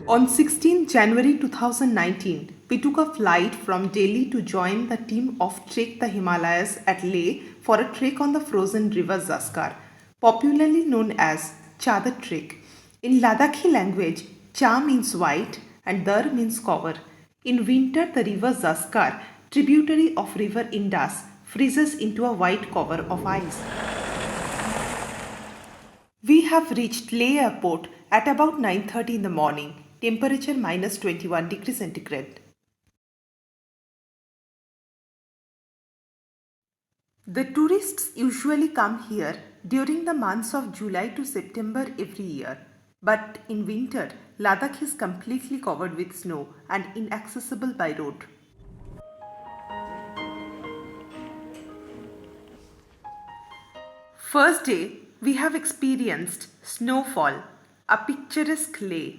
On 16 January 2019, we took a flight from Delhi to join the team of Trek the Himalayas at Leh for a trek on the frozen river Zaskar, popularly known as Chadar Trek. In Ladakhi language, Cha means white and Dar means cover. In winter, the river Zaskar, tributary of river Indus, freezes into a white cover of ice. We have reached Leh airport at about 9:30 in the morning, temperature minus 21 degrees centigrade. The tourists usually come here during the months of July to September every year. But in winter, Ladakh is completely covered with snow and inaccessible by road. First day, we have experienced snowfall, a picturesque Leh.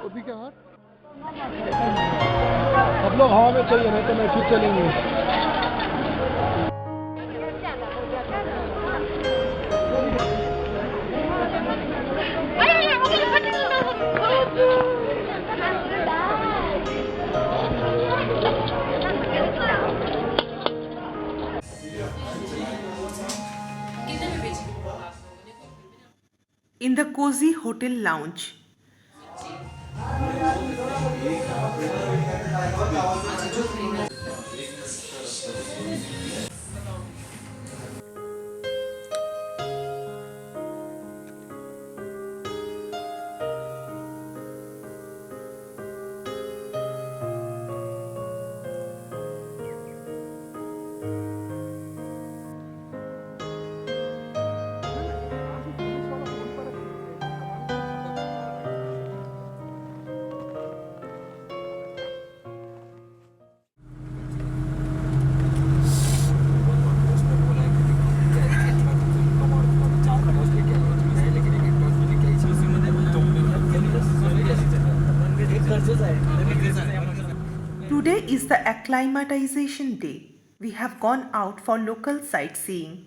अभी क्या हाथ अब लोग हवा में चाहिए नहीं तो मैं फिर चलेंगे In the cozy hotel lounge, today is the acclimatization day. We have gone out for local sightseeing.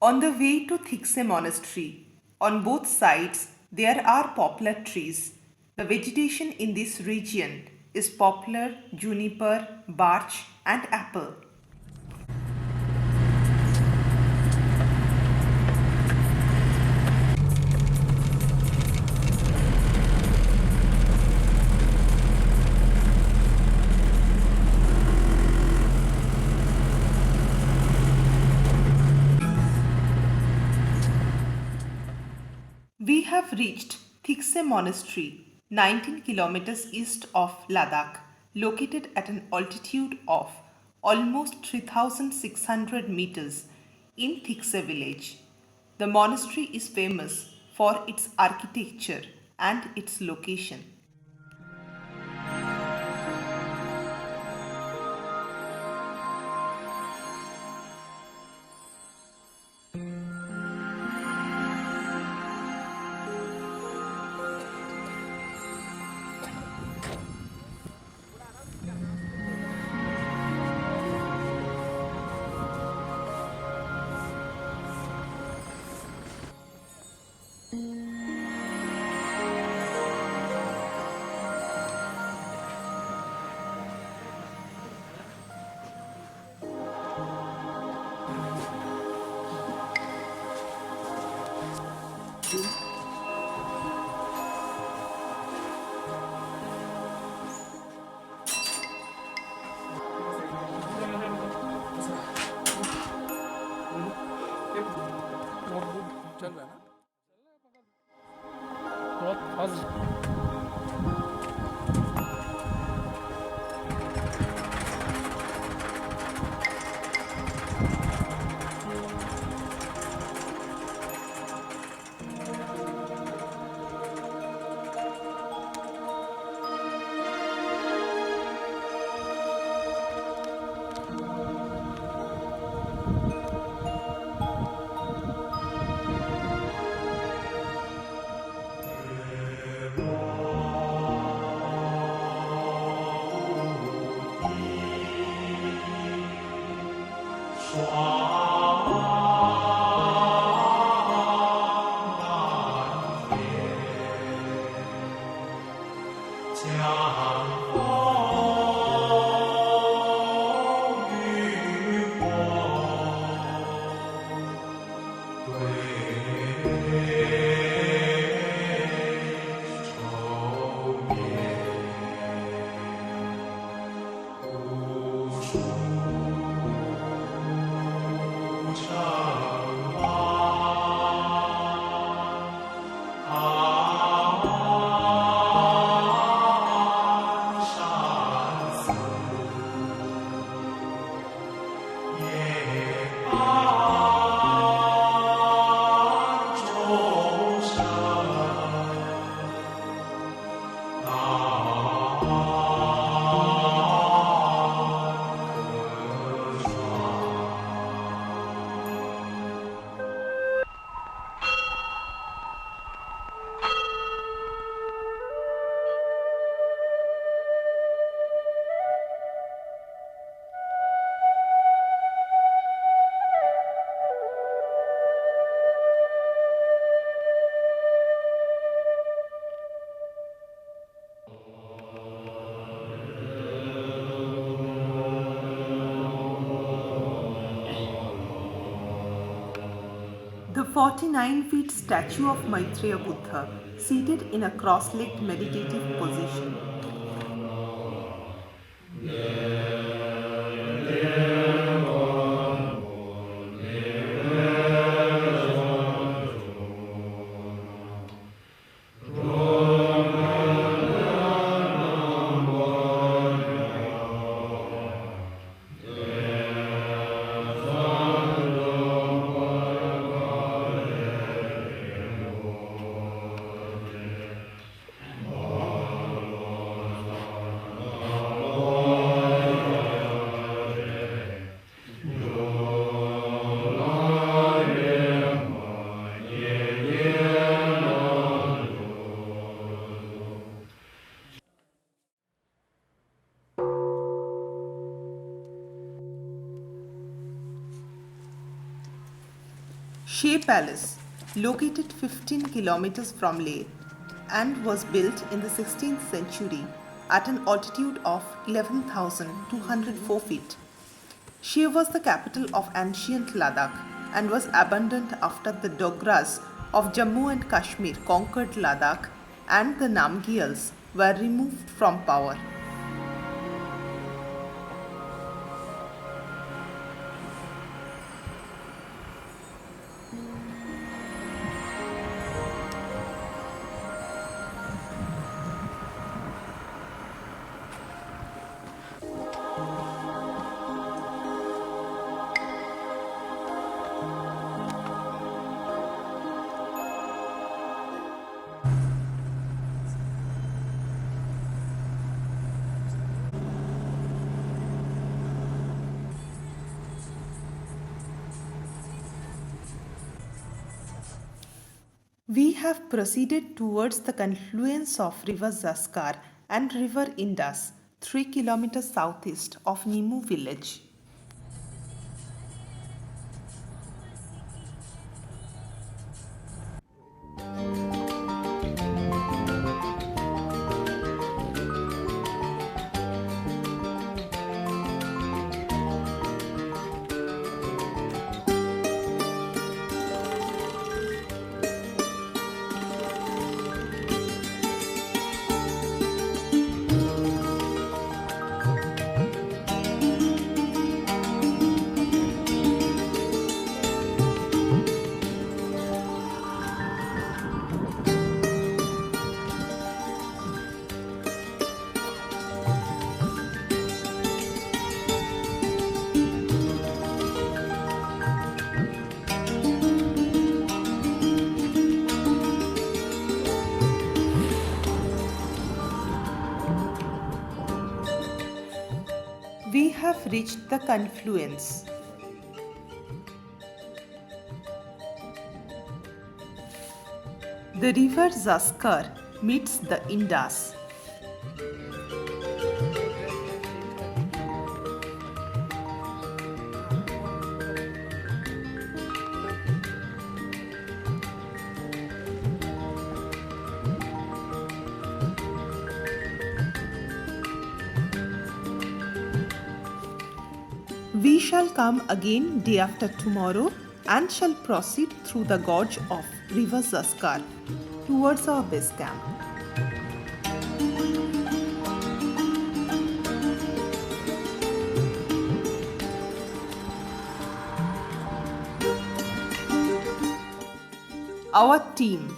On the way to Thikse Monastery, on both sides there are poplar trees. The vegetation in this region is poplar, juniper, birch and apple. We have reached Thiksay Monastery, 19 kilometers east of Ladakh, located at an altitude of almost 3,600 meters in Thiksay village. The monastery is famous for its architecture and its location. चल रहा है ना बहुत fast The 49-feet statue of Maitreya Buddha, seated in a cross-legged meditative position. Shea Palace, located 15 kilometers from Leh and was built in the 16th century at an altitude of 11,204 feet. Shea was the capital of ancient Ladakh and was abandoned after the Dogras of Jammu and Kashmir conquered Ladakh and the Namgyals were removed from power. We have proceeded towards the confluence of River Zaskar and River Indus, 3 kilometers southeast of Nimu village. We have reached the confluence. The river Zaskar meets the Indus. We shall come again day after tomorrow and shall proceed through the gorge of River Zaskar towards our base camp. Our team.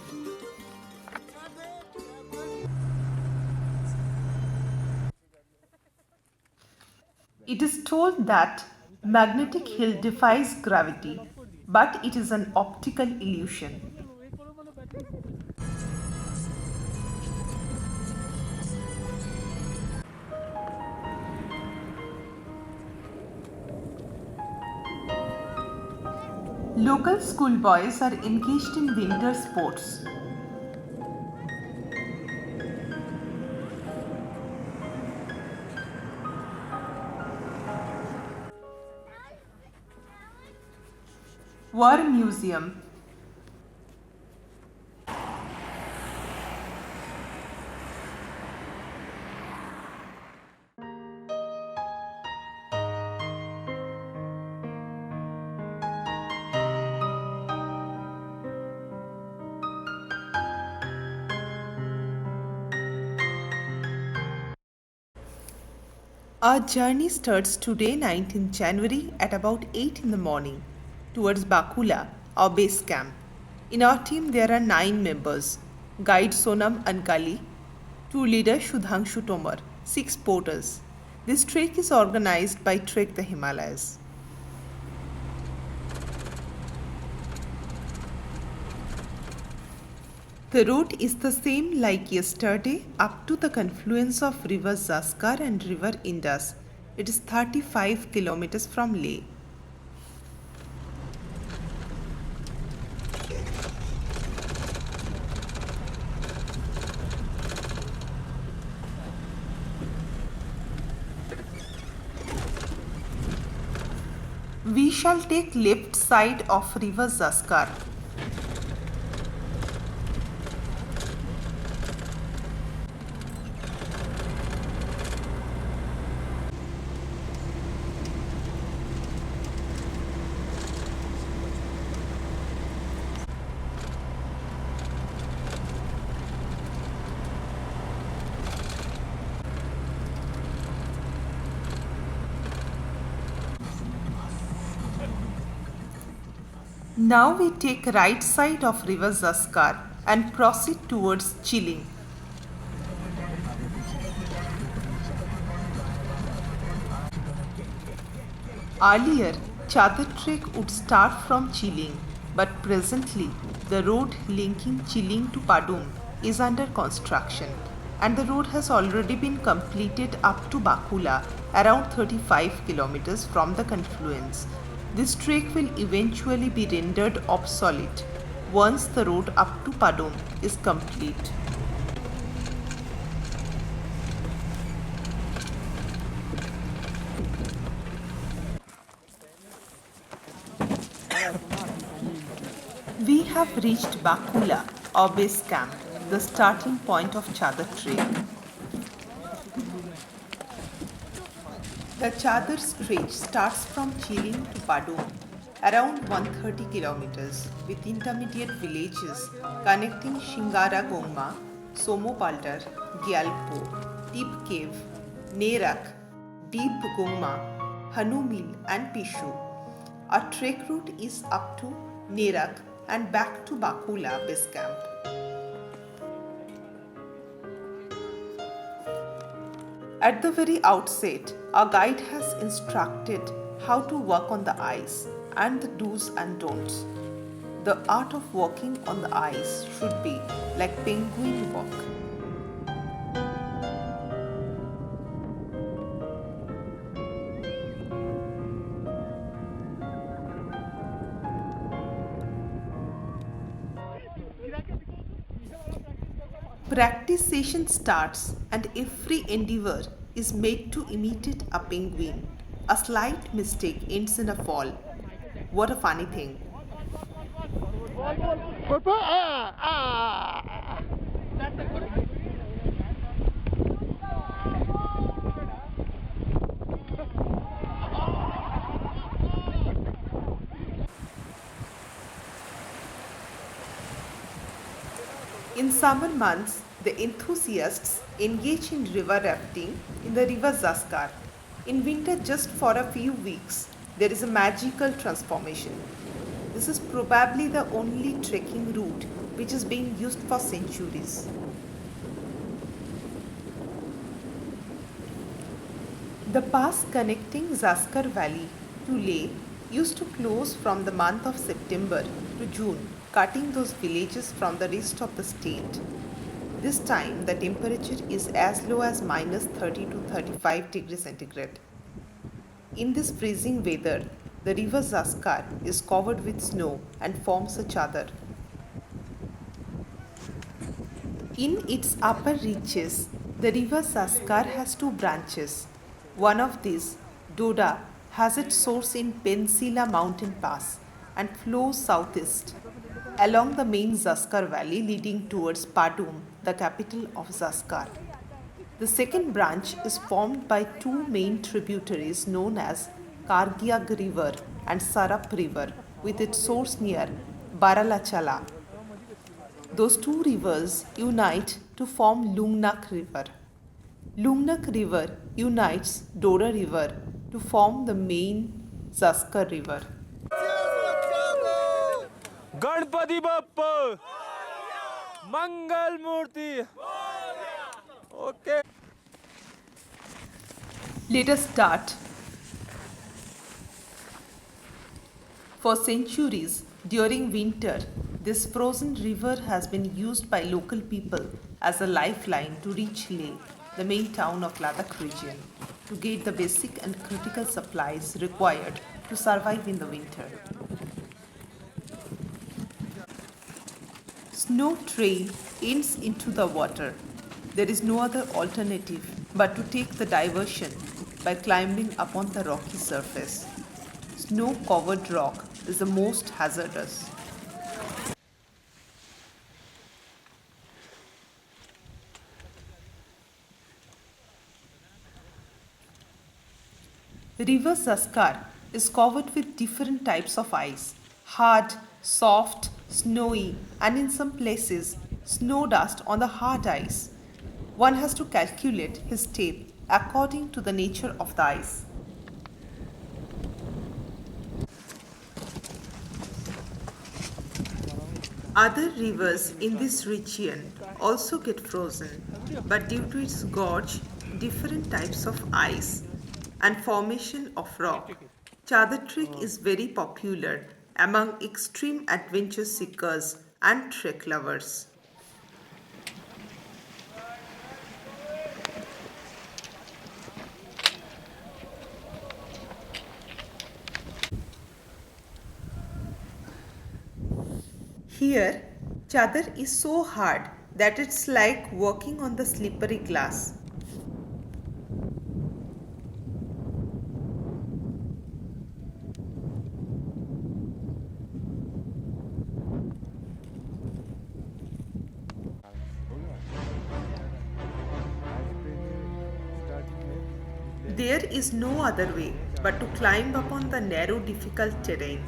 It is told that magnetic hill defies gravity, but it is an optical illusion. Local schoolboys are engaged in winter sports. War Museum. Our journey starts today, 19th January, at about 8 in the morning, towards Bakula, our base camp. In our team, there are 9 members: guide Sonam Ankali, 2 leader Shudhangshu Tomar, 6 porters. This trek is organized by Trek the Himalayas. The route is the same like yesterday up to the confluence of River Zaskar and River Indus. It is 35 kilometers from Leh. We shall take left side of River Zaskar. Now we take right side of River Zaskar and proceed towards Chiling. Earlier, Chadar trek would start from Chiling, but presently the road linking Chiling to Padum is under construction, and the road has already been completed up to Bakula, around 35 kilometers from the confluence. This trek will eventually be rendered obsolete. once the road up to Padum is complete. We have reached Bakula, our base camp, the starting point of Chadar Trek. The Chadar stretch starts from Chilin to Padum, around 130 kilometers, with intermediate villages connecting Shingara Gongma, Somo Baldar, Gyalpo, Deep Cave, Nerak, Deep Gongma, Hanumil, and Pishu. Our trek route is up to Nerak and back to Bakula base camp. At the very outset, our guide has instructed how to walk on the ice and the do's and don'ts. The art of walking on the ice should be like penguin walk. Practice session starts and every endeavor is made to imitate a penguin. A slight mistake ends in a fall. What a funny thing. In summer months, the enthusiasts engage in river rafting in the river Zaskar. In winter, just for a few weeks, there is a magical transformation. This is probably the only trekking route which is being used for centuries. The pass connecting Zaskar Valley to Leh used to close from the month of September to June, cutting those villages from the rest of the state. This time, the temperature is as low as minus 30 to 35 degrees centigrade. In this freezing weather, the river Zaskar is covered with snow and forms a chadar. In its upper reaches, the river Zaskar has two branches. One of these, Doda, has its source in Pensila mountain pass and flows southeast along the main Zaskar valley leading towards Padum, the capital of Zaskar. The second branch is formed by two main tributaries known as Kargiag River and Sarap River with its source near Baralachala. Those two rivers unite to form Lungnak River. Lungnak River unites Dora River to form the main Zaskar River. Ganpati Bappa Mangal Murti okay Let us start. For centuries, during winter, this frozen river has been used by local people as a lifeline to reach Leh, the main town of Ladakh region, to get the basic and critical supplies required to survive in the winter. Snow trail ends into the water. There is no other alternative but to take the diversion by climbing upon the rocky surface. Snow-covered rock is the most hazardous. River Zaskar is covered with different types of ice: hard, soft, snowy, and in some places, snow dust on the hard ice. One has to calculate his step according to the nature of the ice. Other rivers in this region also get frozen, but due to its gorge, different types of ice, and formation of rock, Chadar Trek is very popular among extreme adventure seekers and trek lovers. Here, chadar is so hard that it's like walking on the slippery glass. There is no other way but to climb upon the narrow, difficult terrain.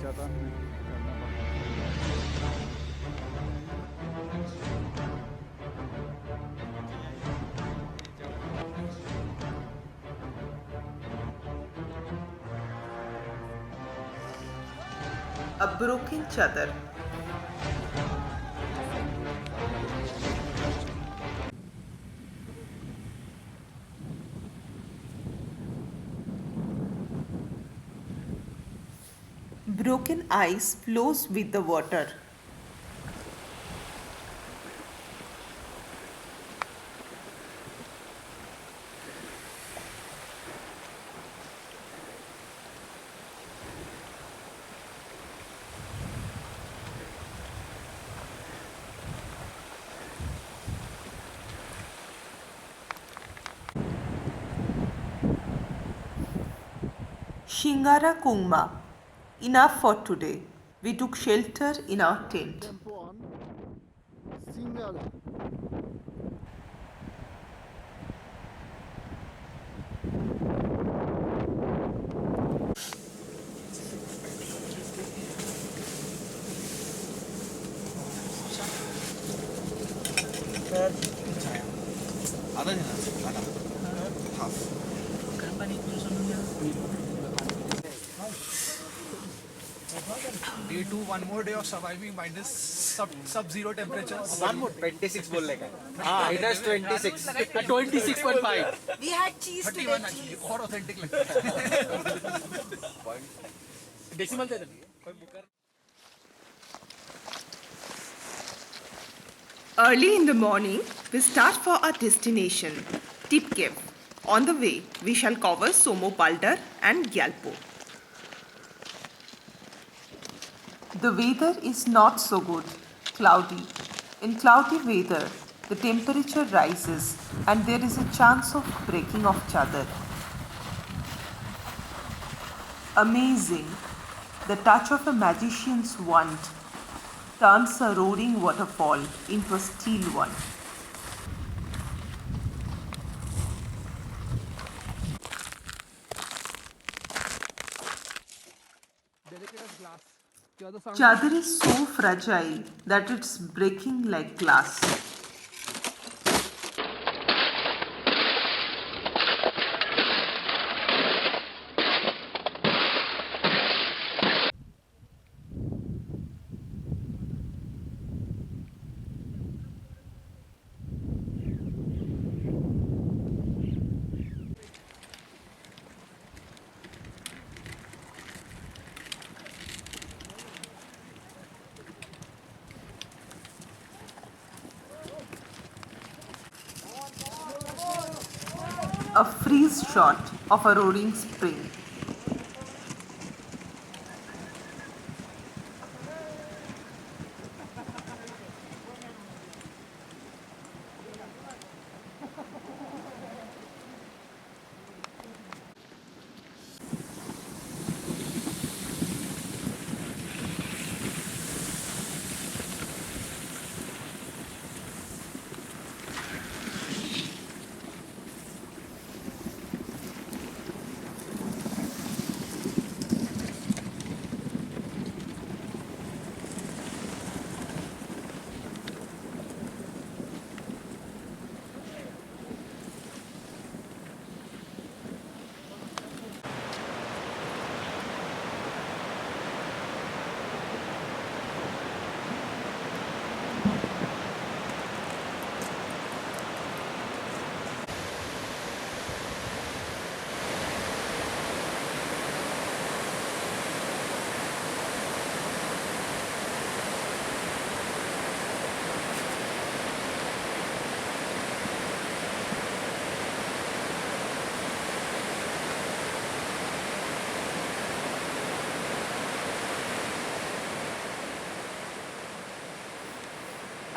A broken chadar. Broken ice flows with the water. Shingara Kungma. Enough for today. We took shelter in our tent. Tempo on. Singala. Day two, one more day of surviving minus sub-zero temperatures. One more 26 बोलने का हाँ it is 26 26.5 We had cheese 31 today. actually और authentic लगता है decimal they they Early in the morning, we start for our destination, Tipkev. On the way, we shall cover Somo Paldar and Gyalpo. The weather is not so good, cloudy. In cloudy weather, the temperature rises and there is a chance of breaking of chadar. Amazing! The touch of a magician's wand turns a roaring waterfall into a still one. Chadar is so fragile that it's breaking like glass. A freeze shot of a roaring spring.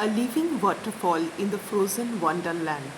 A living waterfall in the frozen wonderland.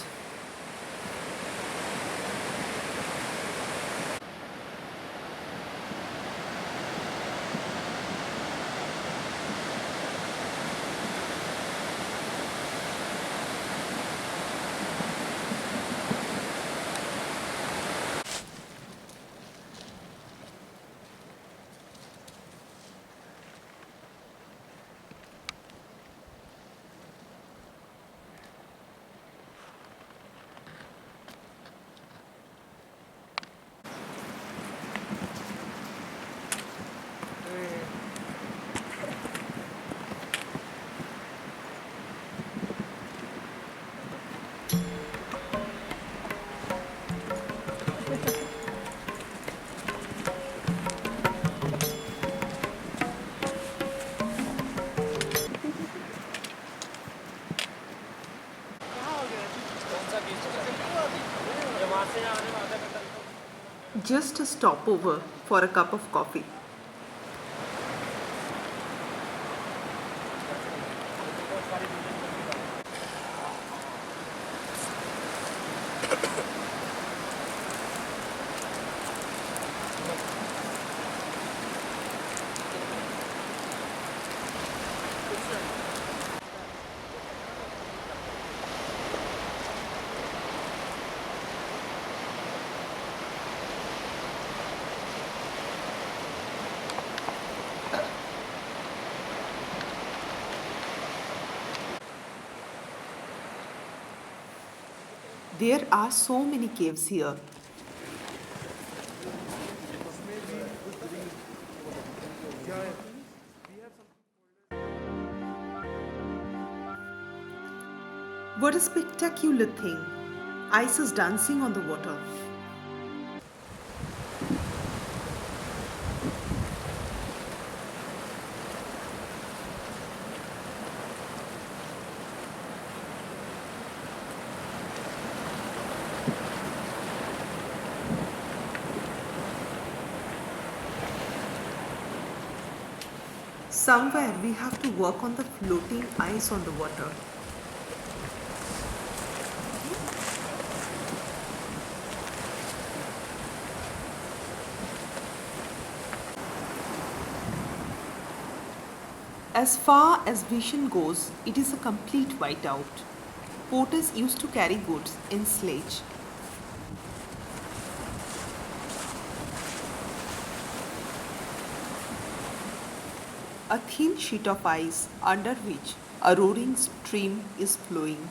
Just a stopover for a cup of coffee. There are so many caves here. What a spectacular thing! Ice is dancing on the water. Somewhere we have to work on the floating ice on the water. As far as vision goes, it is a complete whiteout. Porters used to carry goods in sledge. A thin sheet of ice under which a roaring stream is flowing.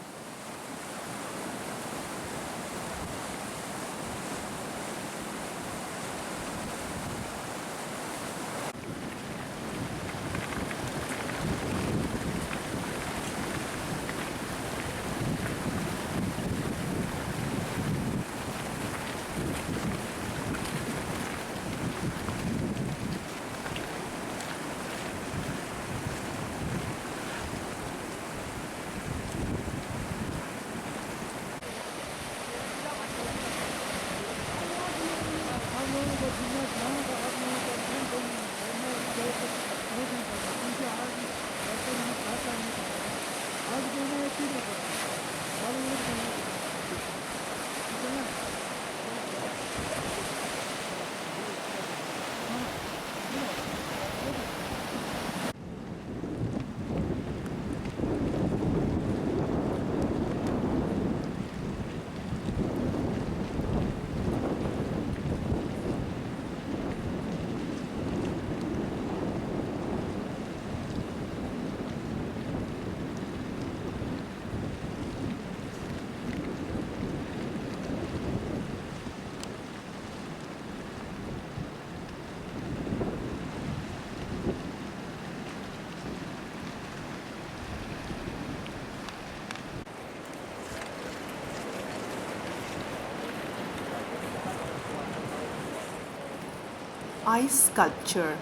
Ice sculpture,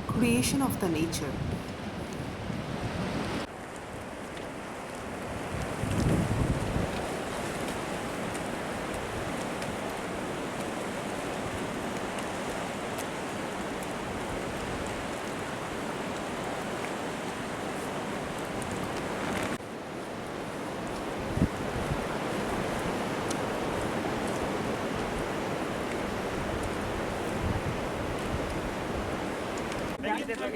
creation of the nature. देखना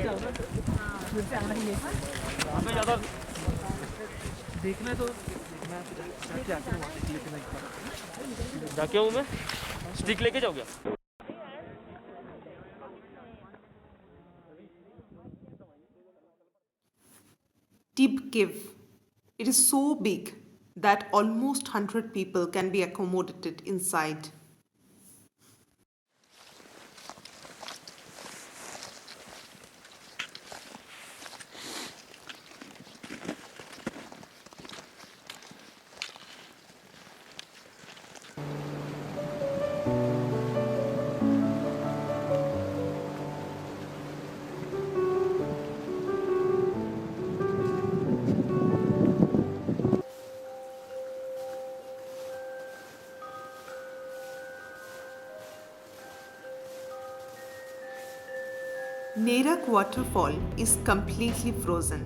तो मैं जाके आके वहाँ देख लेते एक बार। जाके हूँ मैं, स्टिक लेके जाओ क्या? Tib Cave. It is so big that almost 100 people can be accommodated inside. Nerak waterfall is completely frozen.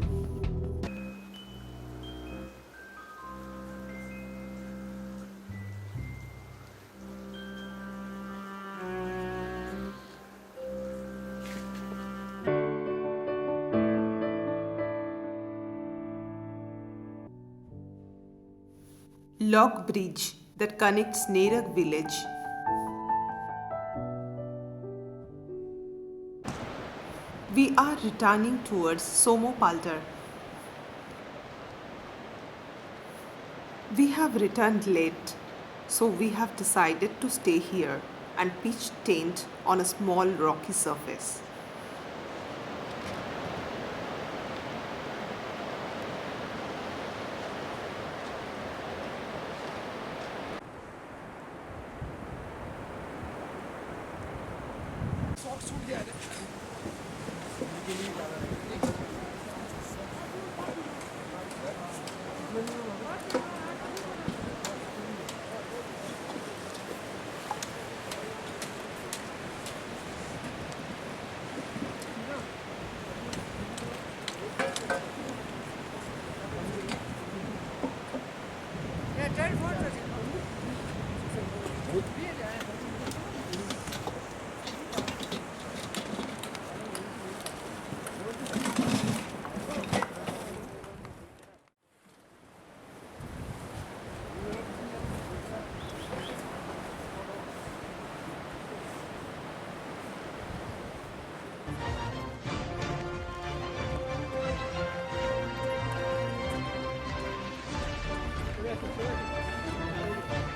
Log bridge that connects Nerak village. We are returning towards Somopaldar. We have returned late, so we have decided to stay here and pitch tent on a small rocky surface.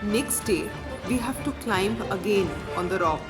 Next day, we have to climb again on the rock.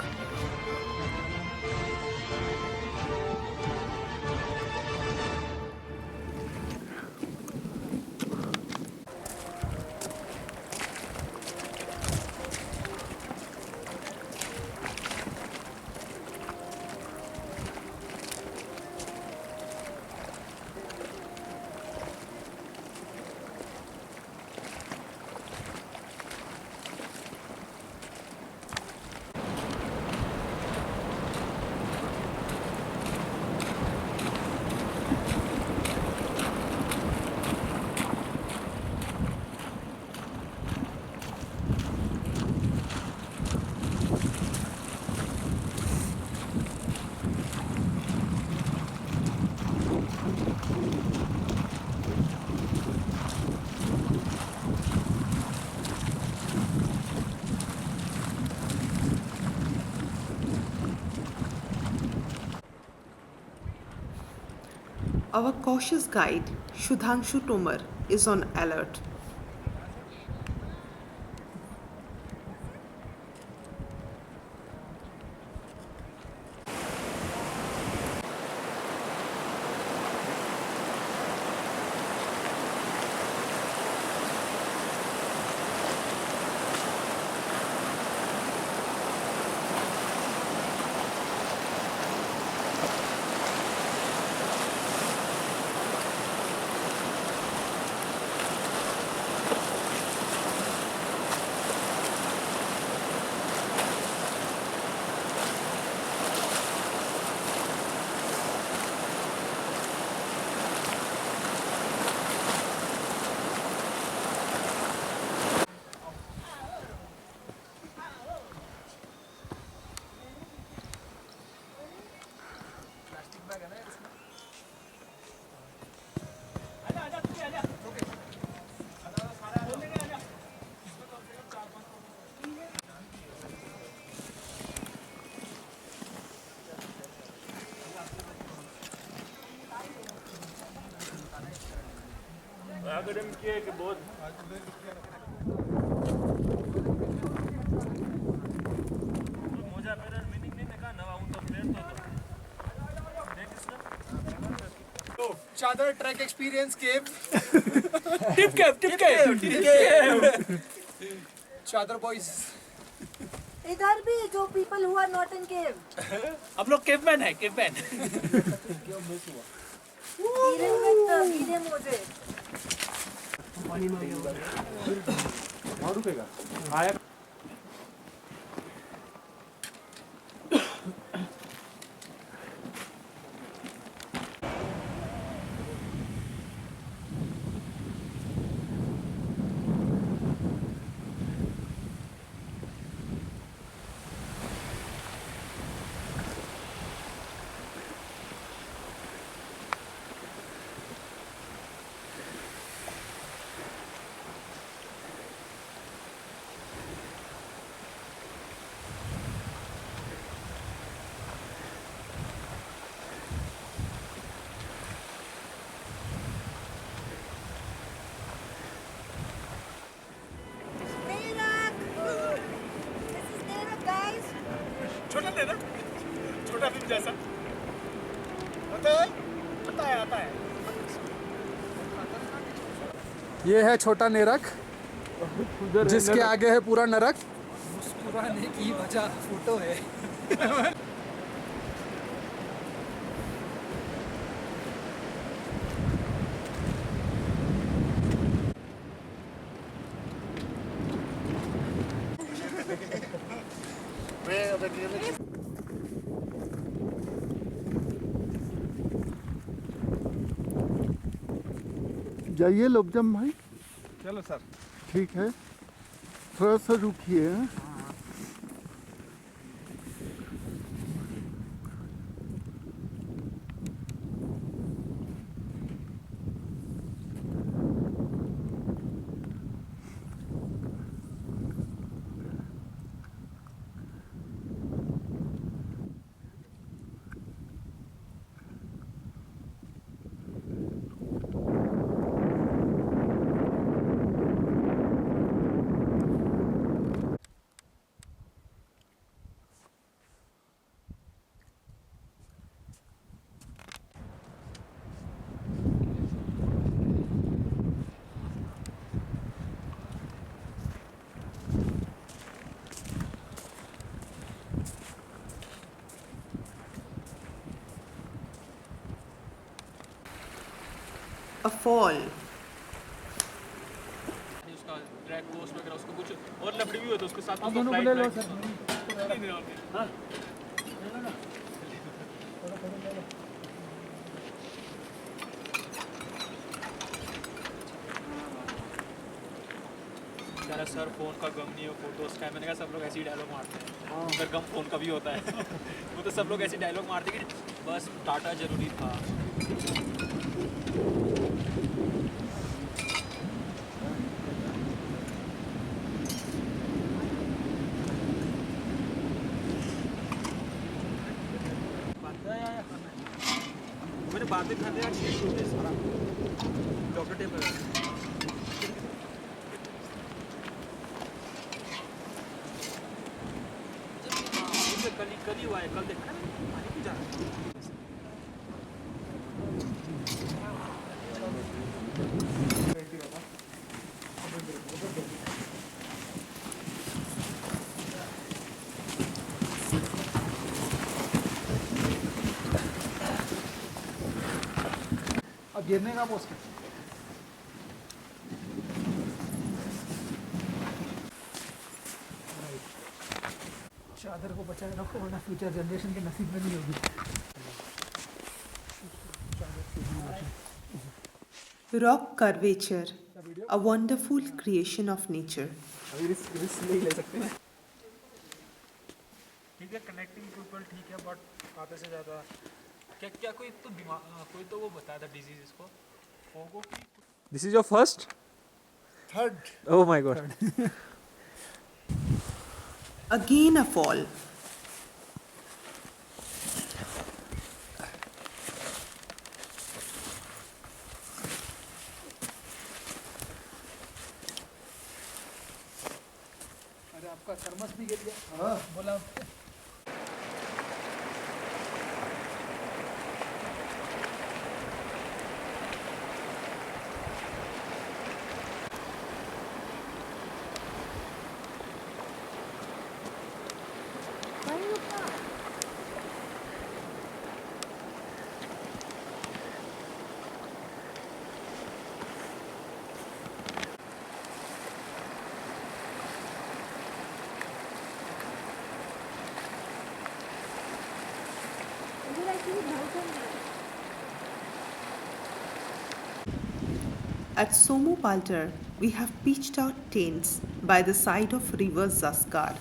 Our cautious guide, Shudhanshu Tomar, is on alert. चादर track experience केव चादर boys इधर भी जो people हुआ not in केव हम लोग caveman है caveman गीले मोजे छोटा देना छोटा फिल्म जैसा आता है ये है छोटा नेरक, जिसके आगे है पूरा नरक। मुस्कुराने की वजह फोटो है जाइए लोकजम भाई, चलो सर। ठीक है, थोड़ा सा रुकिए। A fall. उसका ट्रैक कोर्स वगैरह उसको कुछ और लफड़ी भी होती है उसके साथ उसको फ्लाइट ले लो सर हां यार सर फोन का गम नहीं हो फोटोज का मैंने कहा सब लोग ऐसे ही डायलॉग मारते हैं अगर गम फोन का भी होता है वो तो सब लोग ऐसे डायलॉग मारते हैं कि बस डाटा जरूरी था मैंने बाद में खाते यार चेक होते सारा डॉक्टर टेप कल ही हुआ है कल देखा आने की जा अब गिरने का पोस्ट चादर को बचाए रखो वरना फ्यूचर जनरेशन के नसीब में नहीं होगी Rock curvature, a wonderful creation of nature. अभी रिस्क नहीं ले सकते ठीक है कनेक्टिंग पीपल ठीक है बट आधे से ज़्यादा क्या क्या कोई तो दिमाग कोई तो वो बताया था डिजीज इसको फोगो की this is your first third. Oh my God Again a fall. आपका थर्मस भी गिर गया बोला इधर actually mountain है. At Somo Palter, we have pitched our tents by the side of river Zaskar.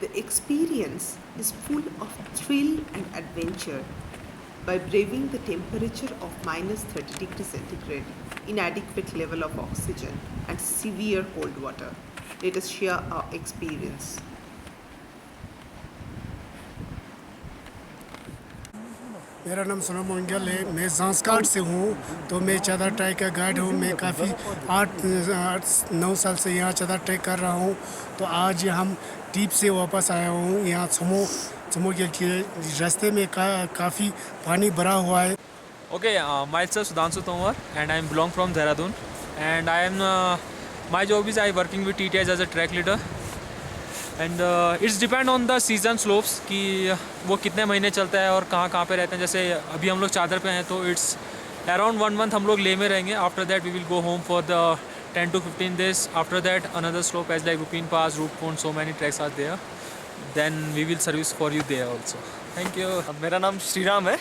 The experience is full of thrill and adventure. By braving the temperature of minus 30 degrees centigrade, inadequate level of oxygen, and severe cold water, let us share our experience. मेरा नाम सोनम मंगल है। मैं जांसकाट से हूँ। तो मैं चादर track का गाइड हूँ। मैं काफ़ी 8-9 साल से यहाँ चादर ट्रैक कर रहा हूँ। तो आज हम टीप से वापस आया हूँ। यहाँ समो के रास्ते में काफ़ी पानी भरा हुआ है। Okay, myself Sudhanshu Tomar and I belong from Dehradun and I am my job is I working with TTS as a track leader and it's depend on the season slopes कि वो कितने महीने चलता है और कहाँ कहाँ पे रहते हैं। जैसे अभी हम लोग चादर पे हैं तो it's around 1 month हम लोग ले में रहेंगे. After that we will go home for the 10 to 15 days. After that another slope as like Rupin Pass, Roop Pond, so many tracks are there. Then we will service for you there also. Thank you. मेरा नाम श्रीराम है।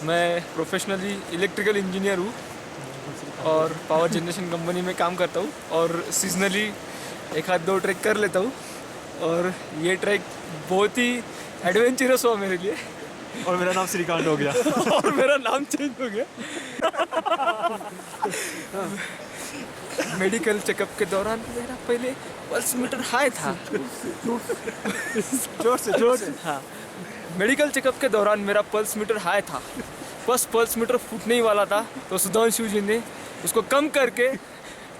मैं professionally electrical engineer हूँ और power generation company में काम करता हूँ और सीजनली 1-2 ट्रैक कर लेता हूँ और ये ट्रैक बहुत ही एडवेंचरस हुआ मेरे लिए। और मेरा नाम श्रीकांत हो गया और मेरा नाम चेंज हो गया। मेडिकल चेकअप के दौरान मेरा पहले पल्स मीटर हाई था। जोर से हाँ। मेडिकल चेकअप के दौरान मेरा पल्स मीटर हाई था। बस पल्स मीटर फूटने ही वाला था तो सुधांशु जी ने उसको कम करके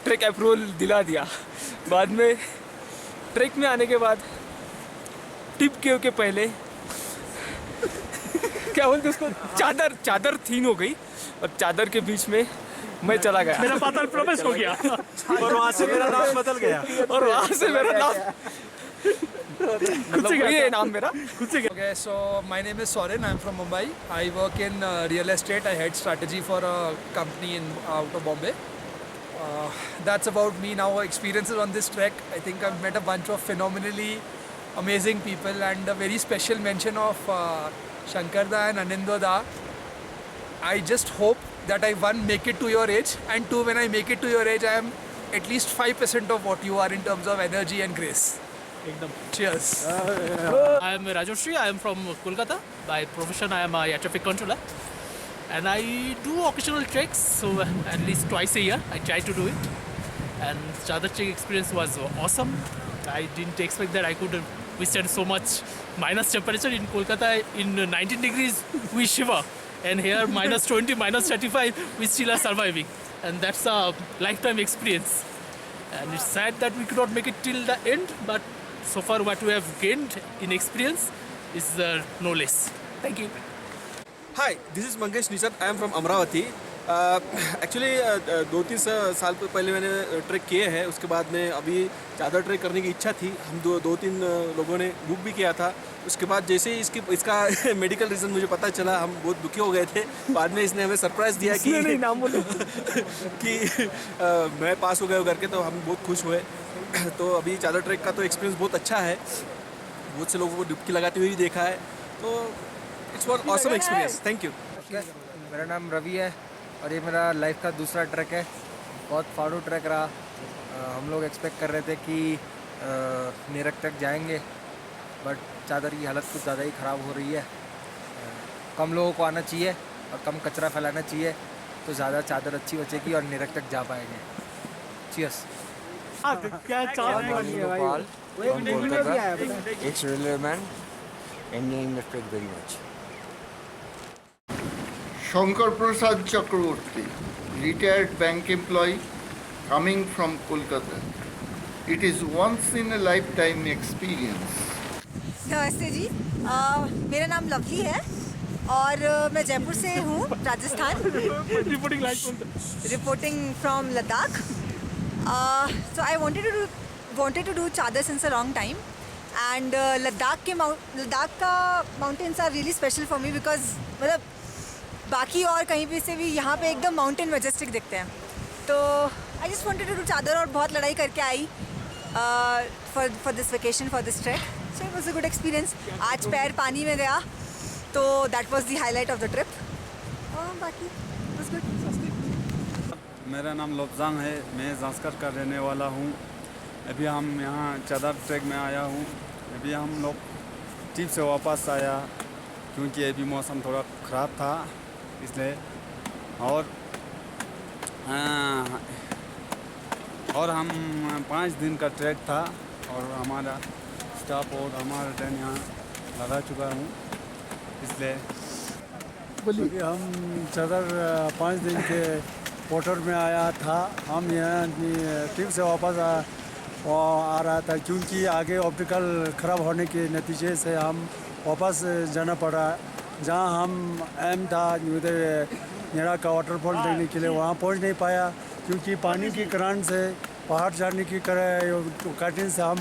ट्रैक अप्रूवल दिला दिया। बाद में ट्रैक में आने के बाद टिप के पहले क्या बोलते उसको चादर थीन हो गई और चादर के बीच में मैं चला गया। मेरा पाताल प्रवेश हो गया और वहाँ से मेरा नाम बदल गया और वहाँ से मेरा नाम खुद से गया नाम मेरा खुद से गया। Okay, so my name is Soren. I'm from Mumbai. I work in real estate. I head strategy for a company out of Bombay. That's about me now. Experiences on this trek. I think I've met a bunch of phenomenally amazing people and a very special mention of Shankarda and Anindada. I just hope that I one make it to your age and two when I make it to your age I am at least 5% of what you are in terms of energy and grace. Cheers. I am Rajashri. I am from Kolkata. By profession, I am a air traffic controller, and I do occasional treks. So at least twice a year, I try to do it. And Chadar trek experience was awesome. I didn't expect that I could withstand so much minus temperature in Kolkata. In 19 degrees, we shiver, and here minus 20, minus 35, we still are surviving, and that's a lifetime experience. And it's sad that we could not make it till the end, but so far what we have gained in experience is no less. Thank you. Hi, this is Mangesh Nishat. I am from Amravati. Actually 2-3 साल पहले मैंने track किए हैं। उसके बाद में अभी चादर ट्रैक करने की इच्छा थी। हम 2-3 लोगों ने बुक भी किया था। उसके बाद जैसे ही इसका मेडिकल रीज़न मुझे पता चला हम बहुत दुखी हो गए थे। बाद में इसने हमें सरप्राइज़ दिया कि नहीं नाम बोलो कि मैं पास हो गया करके, तो हम बहुत खुश हुए। तो अभी चादर ट्रैक का तो एक्सपीरियंस बहुत अच्छा है। बहुत से लोगों को डुबकी लगाते हुए भी देखा है, तो it's was awesome experience. Thank you. मेरा नाम रवि है और ये मेरा लाइफ का दूसरा ट्रैक है। बहुत फाड़ू ट्रैक रहा। हम लोग एक्सपेक्ट कर रहे थे कि नेरक तक जाएंगे, बट चादर की हालत कुछ ज़्यादा ही ख़राब हो रही है। कम लोगों को आना चाहिए और कम कचरा फैलाना चाहिए, तो ज़्यादा चादर अच्छी बचेगी और नेरक तक जा पाएंगे। Cheers. Gopal from Kolkata, ex-railway man, enjoying the trek very much. Shankar Prasad Chakraborty, retired bank employee coming from Kolkata. It is once in a lifetime experience. नमस्ते जी, मेरा नाम लवली है और मैं जयपुर से हूँ, Rajasthan. Reporting from Ladakh. So I wanted to do चादर since a long time, and Ladakh का mountains are really special for me because मतलब बाकी और कहीं भी से भी यहाँ पे एकदम माउंटेन मैजेस्टिक दिखते हैं। तो I just wanted to do Chadar और बहुत लड़ाई करके I for this vacation, for this track. So it was a good experience. आज पैर पानी में गया तो that was the highlight of the trip. और बाकी इट वाज गुड। मेरा नाम लोब्जांग है, मैं ज़ास्कर का रहने वाला हूँ। अभी हम यहाँ चादर ट्रैक में आया हूँ। अभी हम लोग ट्रिप से वापस आया क्योंकि अभी मौसम थोड़ा ख़राब था इसलिए। और हम 5 दिन का ट्रैक था और हमारा स्टाफ और हमारा ट्रेन यहाँ लगा चुका हूँ इसलिए। क्योंकि हम चादर 5 दिन के पोर्टर में आया था। हम यहाँ ट्रिप से वापस आ रहा था क्योंकि आगे ऑप्टिकल ख़राब होने के नतीजे से हम वापस जाना पड़ा। जहाँ हम एम था नेरा का वाटरफॉल देखने के लिए, वहाँ पहुँच नहीं पाया क्योंकि पानी की करंट से पहाड़ चढ़ने की कठिन से हम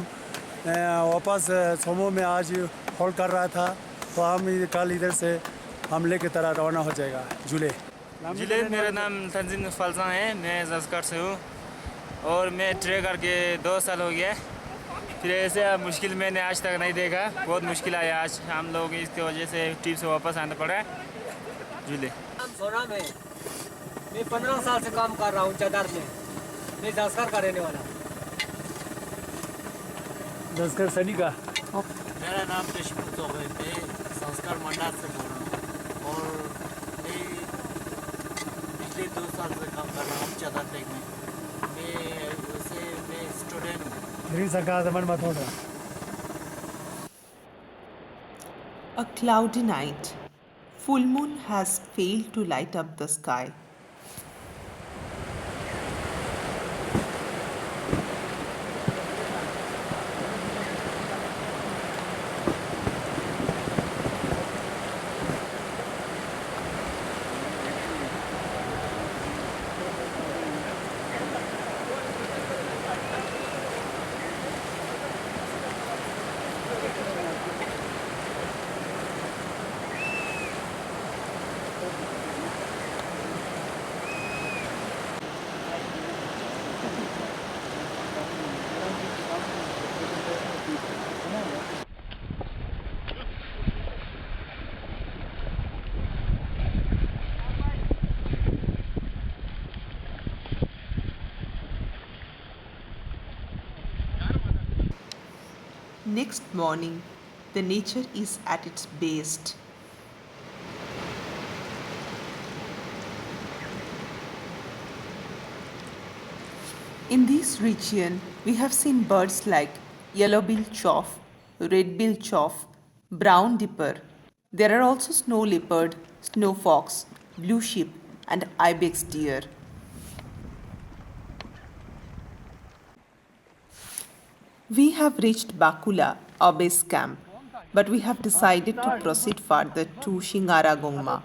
वापस सोमो में आज हॉल्ट कर रहा था। तो हम कल इधर से हमले की तरह रवाना हो जाएगा जुले। मेरा नाम तंजीन फलसा है, मैं ज़ास्कर से हूँ और मैं ट्रैक करके 2 साल हो गया। फिर ऐसे मुश्किल मैंने आज तक नहीं देखा, बहुत मुश्किल आया आज हम लोग, इसकी वजह से ट्रिप से वापस आना पड़ा जुले। सोनाम है, मैं 15 साल से काम कर रहा हूँ चादर में। मैं ज़ास्कर का रहने वाला। ज़ास्कर सनी का। मेरा नाम पेशपुर तो है, मैं ज़ास्कर मंडार से बोल रहा हूँ और मैं पिछले 2 साल से काम कर रहा हूँ चादर ट्रैक में। मैं स्टूडेंट हूँ। A cloudy night. Full moon has failed to light up the sky. Next morning, the nature is at its best. In this region, we have seen birds like yellow-billed chough, red-billed chough, brown dipper. There are also snow leopard, snow fox, blue sheep, and ibex deer. We have reached Bakula, our base camp, but we have decided to proceed further to Shingara Gongma.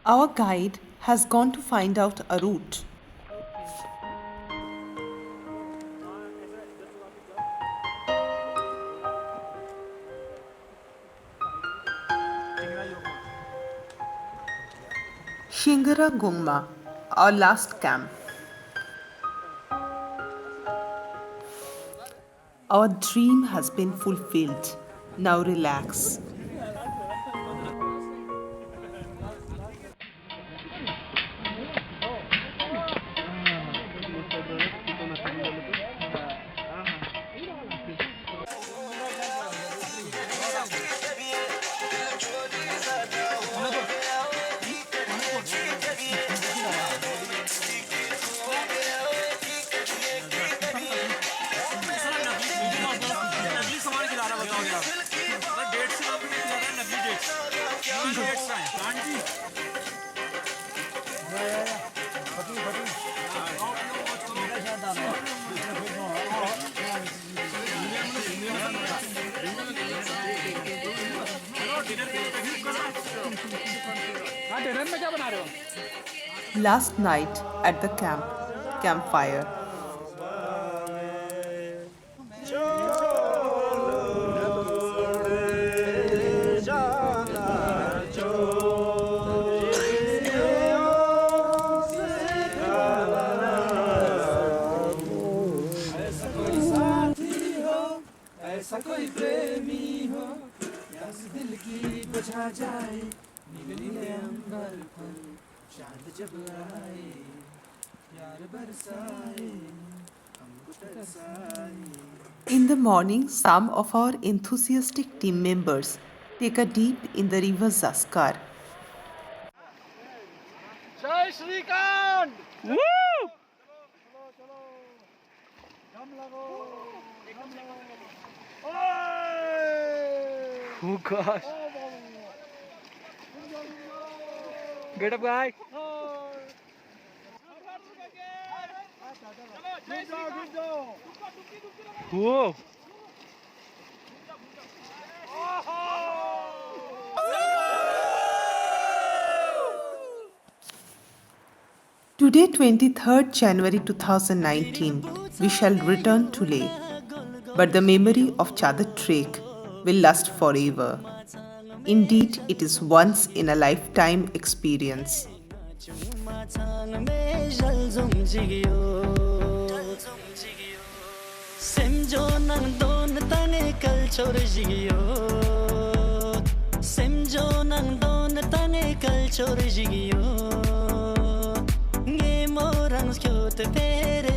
Our guide has gone to find out a route. Shingara Gongma, our last camp. Our dream has been fulfilled. Now relax. सामान खिला रहा, बताओ क्या? 150 dinner में क्या बना रहे हो? Last night at the campfire. ऐसा कोई प्रेमी हो दस दिल की बुझा जाए निगले अंबर पर चांद जब आए यार बरसाए हमको तरसाए. In the morning, some of our enthusiastic team members take a dip in the river Zaskar. जय Shrikant. Oh gosh. Get up, guy. Whoa. Today, 23rd January 2019, we shall return to Leh. But the memory of Chadar Trek will last forever. Indeed, it is once in a lifetime experience. Nge morang skjot pere